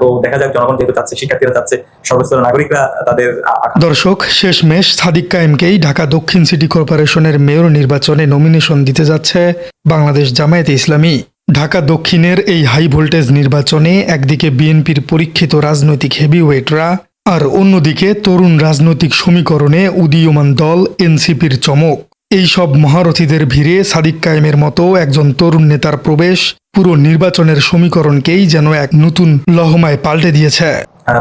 তো দেখা যাক জনগণ যেহেতু চাচ্ছে, শিক্ষার্থীরা চাচ্ছে, সর্বস্তরের নাগরিকরা তাদের দর্শক, শেষমেশ সাদিক কায়েমকেই ঢাকা দক্ষিণ সিটি কর্পোরেশনের মেয়র নির্বাচনে নমিনেশন দিতে যাচ্ছে বাংলাদেশ জামায়াতে ইসলামী। ঢাকা দক্ষিণের এই হাই ভোল্টেজ নির্বাচনে একদিকে বিএনপির পরীক্ষিত রাজনৈতিক হেভিওয়েটরা, আর অন্যদিকে তরুণ রাজনৈতিক সমীকরণে উদীয়মান দল এনসিপির চমক। এই সব মহারথীদের ভিড়ে সাদিক কায়েমের মতো একজন তরুণ নেতার প্রবেশ পুরো নির্বাচনের সমীকরণকেই যেন এক নতুন লহমায় পাল্টে দিয়েছে।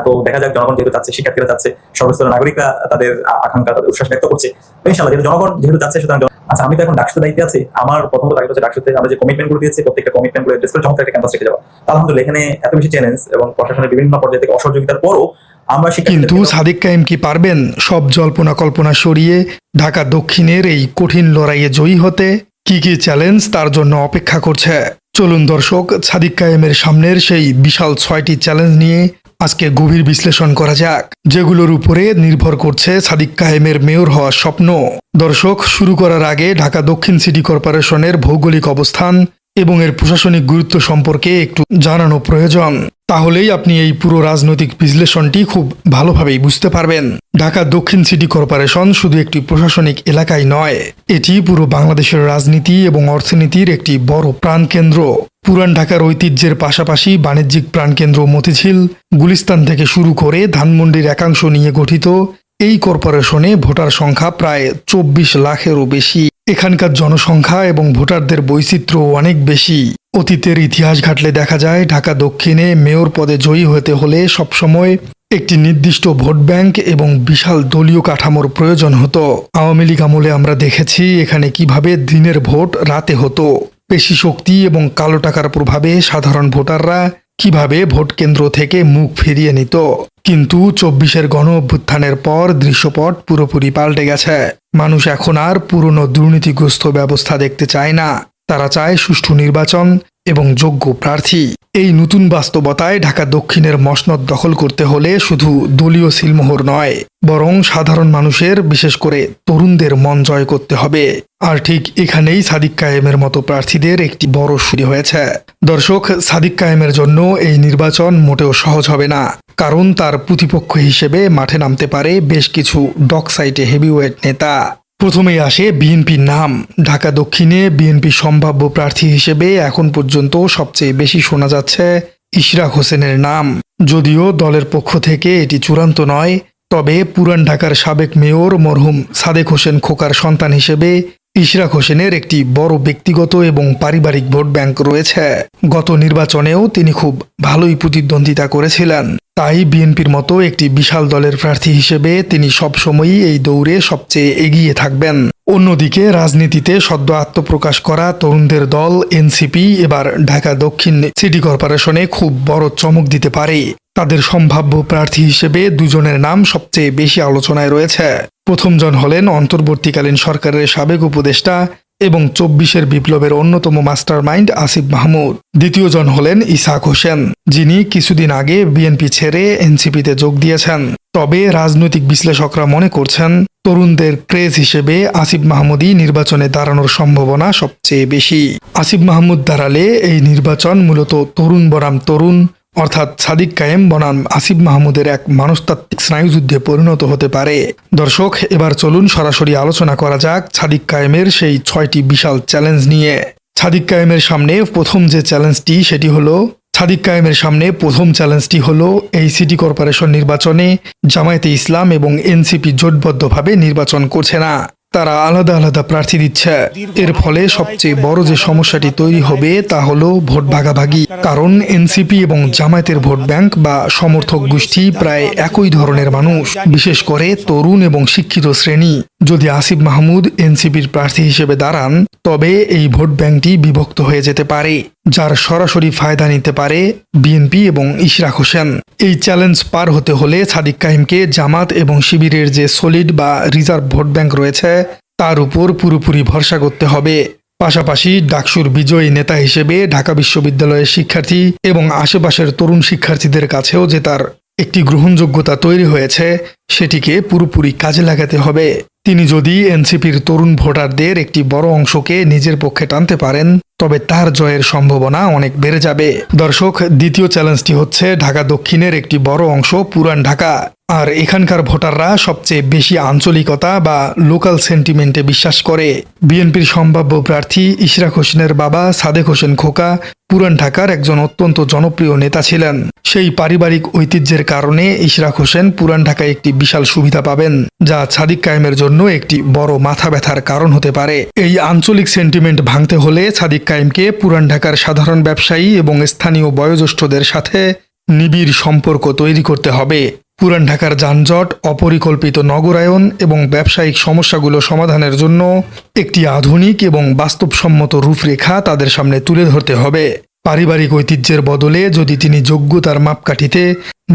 তো দেখা যাক জনগণ যেহেতু চাচ্ছে, শিক্ষার্থীরা চাচ্ছে, সর্বস্তরের নাগরিকরা তাদের আকাঙ্ক্ষা, তাদের উচ্ছ্বাস ব্যক্ত করছে। ইনশাআল্লাহ যেহেতু জনগণ যেহেতু চাচ্ছে, সুতরাং আচ্ছা, আমি তো এখন ডাকসুতে দায়িত্বে আছি। আমার প্রথমত দায়িত্ব হচ্ছে ডাকসুতে আমরা যে কমিটমেন্ট গুলো দিয়েছি, প্রত্যেকটা কমিটমেন্ট গুলো এড্রেস করে চমৎকার একটা ক্যাম্পাস রেখে যাওয়া। আলহামদুলিল্লাহ এখানে এত বেশি চ্যালেঞ্জ এবং প্রশাসনের বিভিন্ন পর্যায়ে থেকে অসহযোগিতার পরও আমরা কিন্তু সাদিক কায়েম কি পারবেন সব জল্পনা কল্পনা সরিয়ে ঢাকা দক্ষিণের এই কঠিন লড়াইয়ে জয়ী হতে? কি কি চ্যালেঞ্জ তার জন্য অপেক্ষা করছে? চলুন দর্শক, সাদিক কায়েমের সামনের সেই বিশাল 6টি চ্যালেঞ্জ নিয়ে আজকে গভীর বিশ্লেষণ করা যাক, যেগুলোর উপরে নির্ভর করছে সাদিক কায়েমের মেয়র হওয়ার স্বপ্ন। দর্শক, শুরু করার আগে ঢাকা দক্ষিণ সিটি কর্পোরেশনের ভৌগোলিক অবস্থান এবং এর প্রশাসনিক গুরুত্ব সম্পর্কে একটু জানানো প্রয়োজন। তাহলেই আপনি এই পুরো রাজনৈতিক বিশ্লেষণটি খুব ভালোভাবেই বুঝতে পারবেন। ঢাকা দক্ষিণ সিটি কর্পোরেশন শুধু একটি প্রশাসনিক এলাকাই নয়, এটি পুরো বাংলাদেশের রাজনীতি এবং অর্থনীতির একটি বড় প্রাণকেন্দ্র। পুরান ঢাকার ঐতিহ্যের পাশাপাশি বাণিজ্যিক প্রাণকেন্দ্র মতিঝিল, গুলিস্তান থেকে শুরু করে ধানমন্ডির একাংশ নিয়ে গঠিত এই কর্পোরেশনে ভোটার সংখ্যা প্রায় 24 লাখেরও বেশি। এখানকার জনসংখ্যা এবং ভোটারদের বৈচিত্র্য অনেক বেশি। অতীতের ইতিহাস ঘাটলে দেখা যায় ঢাকা দক্ষিণে মেয়র পদে জয়ী হতে হলে সবসময় একটি নির্দিষ্ট ভোট ব্যাংক এবং বিশাল দলীয় কাঠামোর প্রয়োজন হতো। আওয়ামী লীগ আমলে আমরা দেখেছি এখানে কিভাবে দিনের ভোট রাতে হতো। পেশি শক্তি এবং কালো টাকার প্রভাবে সাধারণ ভোটাররা কিভাবে ভোট কেন্দ্র থেকে মুখ ফিরিয়ে নিত। কিন্তু 24-এর গণ অভ্যুত্থানের পর দৃশ্যপট পুরোপুরি পাল্টে গেছে। মানুষ এখন আর পুরনো দুর্নীতিগ্রস্ত ব্যবস্থা দেখতে চায় না, তারা চায় সুষ্ঠু নির্বাচন এবং যোগ্য প্রার্থী। এই নতুন বাস্তবতায় ঢাকা দক্ষিণের মসনদ দখল করতে হলে শুধু দলীয় সিলমোহর নয়, বরং সাধারণ মানুষের, বিশেষ করে তরুণদের মন জয় করতে হবে। আর ঠিক এখানেই সাদিক কায়েমের মতো প্রার্থীদের একটি বড় সুবিধা হয়েছে। দর্শক, সাদিক কায়েমের জন্য এই নির্বাচন মোটেও সহজ হবে না, কারণ তার প্রতিপক্ষ হিসেবে মাঠে নামতে পারে বেশ কিছু ডকসাইটে হেভিওয়েট নেতা। প্রথমেই আসে বিএনপির নাম। ঢাকা দক্ষিণে বিএনপি সম্ভাব্য প্রার্থী হিসেবে এখন পর্যন্ত সবচেয়ে বেশি শোনা যাচ্ছে ইশরাক হোসেনের নাম। যদিও দলের পক্ষ থেকে এটি চূড়ান্ত নয়, তবে পুরান ঢাকার সাবেক মেয়র মরহুম সাদেক হোসেন খোকার সন্তান হিসেবে ইশরাক হোসেনের একটি বড় ব্যক্তিগত এবং পারিবারিক ভোট ব্যাংক রয়েছে। গত নির্বাচনেও তিনি খুব ভালোই প্রতিদ্বন্দ্বিতা করেছিলেন, তাই বিএনপির মতো একটি বিশাল দলের প্রার্থী হিসেবে তিনি সবসময়ই এই দৌড়ে সবচেয়ে এগিয়ে থাকবেন। অন্যদিকে রাজনীতিতে সদ্য আত্মপ্রকাশ করা তরুণদের দল এনসিপি এবার ঢাকা দক্ষিণ সিটি কর্পোরেশনে খুব বড় চমক দিতে পারে। তাদের সম্ভাব্য প্রার্থী হিসেবে দুজনের নাম সবচেয়ে বেশি আলোচনায় রয়েছে। প্রথমজন হলেন অন্তর্বর্তীকালীন সরকারের সাবেক উপদেষ্টা এবং 24-এর বিপ্লবের অন্যতম মাস্টার মাইন্ড আসিফ মাহমুদ। দ্বিতীয়জন হলেন ইসাক হোসেন, যিনি কিছুদিন আগে বিএনপি ছেড়ে এনসিপিতে যোগ দিয়েছেন। তবে রাজনৈতিক বিশ্লেষকরা মনে করছেন তরুণদের ক্রেজ হিসেবে আসিফ মাহমুদই নির্বাচনে দাঁড়ানোর সম্ভাবনা সবচেয়ে বেশি। আসিফ মাহমুদ দাঁড়ালে এই নির্বাচন মূলত তরুণ বনাম তরুণ, অর্থাৎ সাদিক কায়েম বনাম আসিফ মাহমুদের এক মনস্তাত্ত্বিক স্নায়ুযুদ্ধে পরিণত হতে পারে। দর্শক, এবার চলুন সরাসরি আলোচনা করা যাক সাদিক কায়েমের সেই 6টি বিশাল চ্যালেঞ্জ নিয়ে। সাদিক কায়েমের সামনে প্রথম চ্যালেঞ্জটি হলো এই সিটি কর্পোরেশন নির্বাচনে জামায়াতে ইসলাম এবং এনসিপি জোটবদ্ধভাবে নির্বাচন করছে না, তারা আলাদা আলাদা প্রার্থী দিচ্ছে। এর ফলে সবচেয়ে বড় যে সমস্যাটি তৈরি হবে তা হলো ভোট ভাগাভাগি, কারণ এনসিপি এবং জামায়াতের ভোট ব্যাংক বা সমর্থক গোষ্ঠী প্রায় একই ধরনের মানুষ, বিশেষ করে তরুণ এবং শিক্ষিত শ্রেণী। যদি আসিফ মাহমুদ এনসিপির প্রার্থী হিসেবে দাঁড়ান, তবে এই ভোট ব্যাংকটি বিভক্ত হয়ে যেতে পারে, যার সরাসরি ফায়দা নিতে পারে বিএনপি এবং ইশরাক হোসেন। এই চ্যালেঞ্জ পার হতে হলে সাদিক কায়েমকে জামাত এবং শিবিরের যে সলিড বা রিজার্ভ ভোট ব্যাংক রয়েছে তার উপর পুরোপুরি ভরসা করতে হবে। পাশাপাশি ডাকসুর বিজয়ী নেতা হিসেবে ঢাকা বিশ্ববিদ্যালয়ের শিক্ষার্থী এবং আশেপাশের তরুণ শিক্ষার্থীদের কাছেও যে তার একটি গ্রহণযোগ্যতা তৈরি হয়েছে, সেটিকে পুরোপুরি কাজে লাগাতে হবে। তিনি যদি এনসিপির তরুণ ভোটারদের একটি বড় অংশকে নিজের পক্ষে টানতে পারেন, তবে তার জয়ের সম্ভাবনা অনেক বেড়ে যাবে। দর্শক, দ্বিতীয় চ্যালেঞ্জটি হচ্ছে ঢাকা দক্ষিণের একটি বড় অংশ পুরান ঢাকা। আর এখানকার ভোটাররা সবচেয়ে বেশি আঞ্চলিকতা বা লোকাল সেন্টিমেন্টে বিশ্বাস করে। বিএনপির সম্ভাব্য প্রার্থী ইশরাক হোসেনের বাবা সাদেক হোসেন খোকা পুরান ঢাকার একজন অত্যন্ত জনপ্রিয় নেতা ছিলেন। সেই পারিবারিক ঐতিহ্যের কারণে ইশরাক হোসেন পুরান ঢাকায় একটি বিশাল সুবিধা পাবেন, যা সাদিক কায়েমের জন্য একটি বড় মাথা ব্যথার কারণ হতে পারে। এই আঞ্চলিক সেন্টিমেন্ট ভাঙতে হলে সাদিক কায়েমকে পুরান ঢাকার সাধারণ ব্যবসায়ী এবং স্থানীয় বয়োজ্যেষ্ঠদের সাথে নিবিড় সম্পর্ক তৈরি করতে হবে। পুরান ঢাকার যানজট, অপরিকল্পিত নগরায়ন এবং ব্যবসায়িক সমস্যাগুলো সমাধানের জন্য একটি আধুনিক এবং বাস্তবসম্মত রূপরেখা তাদের সামনে তুলে ধরতে হবে। পারিবারিক ঐতিহ্যের বদলে যদি তিনি যোগ্যতার মাপকাঠিতে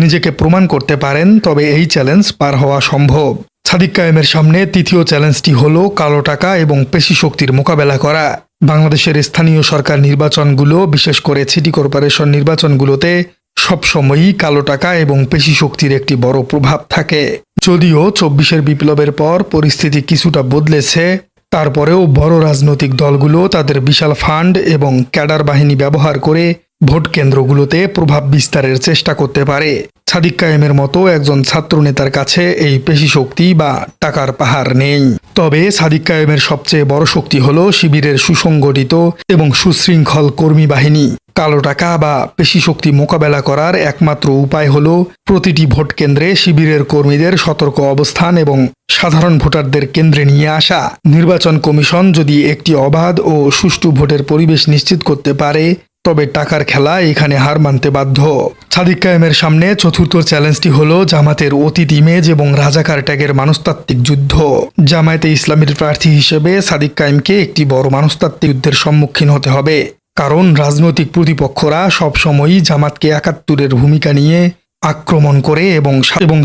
নিজেকে প্রমাণ করতে পারেন, তবে এই চ্যালেঞ্জ পার হওয়া সম্ভব। সাদিক কায়েমের সামনে তৃতীয় চ্যালেঞ্জটি হল কালো টাকা এবং পেশি শক্তির মোকাবেলা করা। বাংলাদেশের স্থানীয় সরকার নির্বাচনগুলো, বিশেষ করে সিটি কর্পোরেশন নির্বাচনগুলোতে সবসময়ই কালো টাকা এবং পেশি শক্তির একটি বড় প্রভাব থাকে। যদিও ২৪-এর বিপ্লবের পর পরিস্থিতি কিছুটা বদলেছে, তারপরেও বড় রাজনৈতিক দলগুলো তাদের বিশাল ফান্ড এবং ক্যাডার বাহিনী ব্যবহার করে ভোট কেন্দ্রগুলোতে প্রভাব বিস্তারের চেষ্টা করতে পারে। সাদিক কায়েমের মতো একজন ছাত্রনেতার কাছে এই পেশি শক্তি বা টাকার পাহাড় নেই। তবে সাদিক কায়েমের সবচেয়ে বড় শক্তি হল শিবিরের সুসংগঠিত এবং সুশৃঙ্খল কর্মী বাহিনী। কালো টাকা বা পেশি শক্তি মোকাবেলা করার একমাত্র উপায় হল প্রতিটি ভোট কেন্দ্রে শিবিরের কর্মীদের সতর্ক অবস্থান এবং সাধারণ ভোটারদের কেন্দ্রে নিয়ে আসা। নির্বাচন কমিশন যদি একটি অবাধ ও সুষ্ঠু ভোটের পরিবেশ নিশ্চিত করতে পারে, তবে টাকার খেলা এখানে হার মানতে বাধ্য। সাদিক কায়েমের সামনে চতুর্থ চ্যালেঞ্জটি হল জামাতের অতীত ইমেজ এবং রাজাকার ট্যাগের মনস্তাত্ত্বিক যুদ্ধ। জামায়াতে ইসলামীর প্রার্থী হিসেবে সাদিক কায়েমকে একটি বড় মনস্তাত্ত্বিক যুদ্ধের সম্মুখীন হতে হবে, কারণ রাজনৈতিক প্রতিপক্ষরা সবসময়ই জামাতকে ৭১-এর ভূমিকা নিয়ে আক্রমণ করে এবং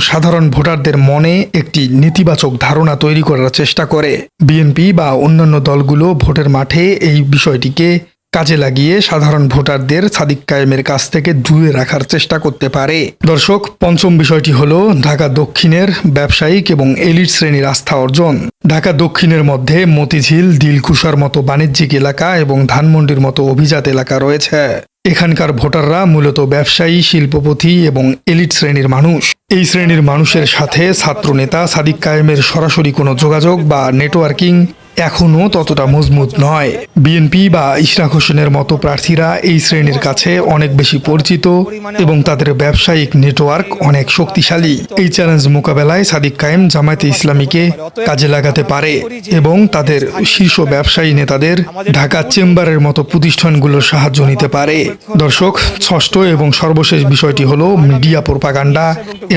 সাধারণ ভোটারদের মনে একটি নেতিবাচক ধারণা তৈরি করার চেষ্টা করে। বিএনপি বা অন্যান্য দলগুলো ভোটের মাঠে এই বিষয়টিকে কাজে লাগিয়ে সাধারণ ভোটারদের সাদিক কায়েমের কাছ থেকে দূরে রাখার চেষ্টা করতে পারে। দর্শক, পঞ্চম বিষয়টি হল ঢাকা দক্ষিণের ব্যবসায়িক এবং এলিট শ্রেণীর আস্থা অর্জন। ঢাকা দক্ষিণের মধ্যে মতিঝিল, দিলকুশার মতো বাণিজ্যিক এলাকা এবং ধানমন্ডির মতো অভিজাত এলাকা রয়েছে। এখানকার ভোটাররা মূলত ব্যবসায়ী, শিল্পপতি এবং এলিট শ্রেণীর মানুষ। এই শ্রেণীর মানুষের সাথে ছাত্রনেতা সাদিক কায়েমের সরাসরি কোনো যোগাযোগ বা নেটওয়ার্কিং এখনও ততটা মজবুত নয়। বিএনপি বা ইশরাক হোসেনের মতো প্রার্থীরা এই শ্রেণীর কাছে অনেক বেশি পরিচিত এবং তাদের ব্যবসায়িক নেটওয়ার্ক অনেক শক্তিশালী। এই চ্যালেঞ্জ মোকাবেলায় সাদিক কায়েম জামায়াতে ইসলামীকে কাজে লাগাতে পারে এবং তাদের শীর্ষ ব্যবসায়ী নেতাদের ঢাকা চেম্বারের মতো প্রতিষ্ঠানগুলোর সাহায্য নিতে পারে। দর্শক, ষষ্ঠ এবং সর্বশেষ বিষয়টি হল মিডিয়া প্রোপাগান্ডা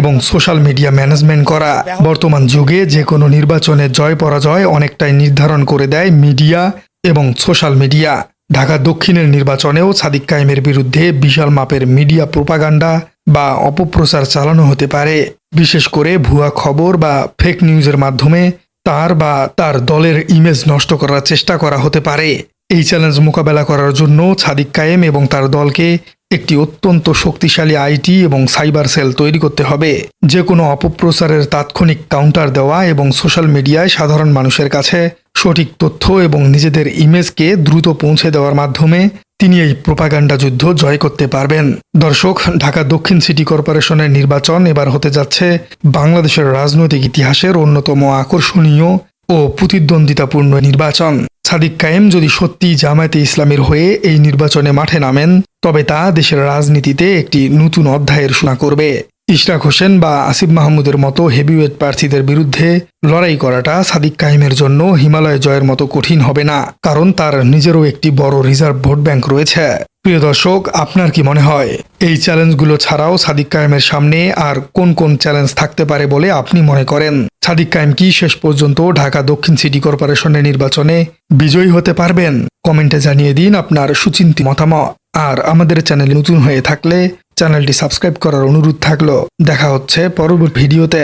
এবং সোশ্যাল মিডিয়া ম্যানেজমেন্ট করা। বর্তমান যুগে যে কোনো নির্বাচনে জয় পরাজয় অনেকটাই নির্ধারণ করে দেয় মিডিয়া এবং সোশ্যাল মিডিয়া। ঢাকা দক্ষিণের নির্বাচনেও সাদিক কায়েমের বিরুদ্ধে বিশাল মাপের মিডিয়া প্রোপাগান্ডা বা অপপ্রচার চালানো হতে পারে। বিশেষ করে ভুয়া খবর বা ফেক নিউজের মাধ্যমে তার বা তার দলের ইমেজ নষ্ট করার চেষ্টা করা হতে পারে। এই চ্যালেঞ্জ মোকাবেলা করার জন্য সাদিক কায়েম এবং তার দলকে একটি অত্যন্ত শক্তিশালী আইটি এবং সাইবার সেল তৈরি করতে হবে। যে কোনো অপপ্রচারের তাৎক্ষণিক কাউন্টার দেওয়া এবং সোশ্যাল মিডিয়ায় সাধারণ মানুষের কাছে সঠিক তথ্য এবং নিজেদের ইমেজকে দ্রুত পৌঁছে দেওয়ার মাধ্যমে তিনি এই প্রোপাগান্ডা যুদ্ধ জয় করতে পারবেন। দর্শক, ঢাকা দক্ষিণ সিটি কর্পোরেশনের নির্বাচন এবার হতে যাচ্ছে বাংলাদেশের রাজনৈতিক ইতিহাসের অন্যতম আকর্ষণীয় ও প্রতিদ্বন্দ্বিতাপূর্ণ নির্বাচন। সাদিক কায়েম যদি সত্যি জামায়াতে ইসলামীর হয়ে এই নির্বাচনে মাঠে নামেন, তবে তা দেশের রাজনীতিতে একটি নতুন অধ্যায়ের সূচনা করবে। ইশরাক হোসেন বা আসিফ মাহমুদের মতো হেভিওয়েট প্রার্থীদের বিরুদ্ধে লড়াই করাটা সাদিক কায়েমের জন্য হিমালয় জয়ের মতো কঠিন হবে না, কারণ তার নিজেরও একটি বড় রিজার্ভ ভোট ব্যাংক রয়েছে। প্রিয় দর্শক, আপনার কি মনে হয় এই চ্যালেঞ্জগুলো ছাড়াও সাদিক কায়েমের সামনে আর কোন কোন চ্যালেঞ্জ থাকতে পারে বলে আপনি মনে করেন? সাদিক কায়েম কি শেষ পর্যন্ত ঢাকা দক্ষিণ সিটি কর্পোরেশনের নির্বাচনে বিজয়ী হতে পারবেন? কমেন্টে জানিয়ে দিন আপনার সুচিন্তিত মতামত। আর আমাদের চ্যানেলে নতুন হয়ে থাকলে চ্যানেলটি সাবস্ক্রাইব করার অনুরোধ থাকলো। দেখা হচ্ছে পরবর্তী ভিডিওতে।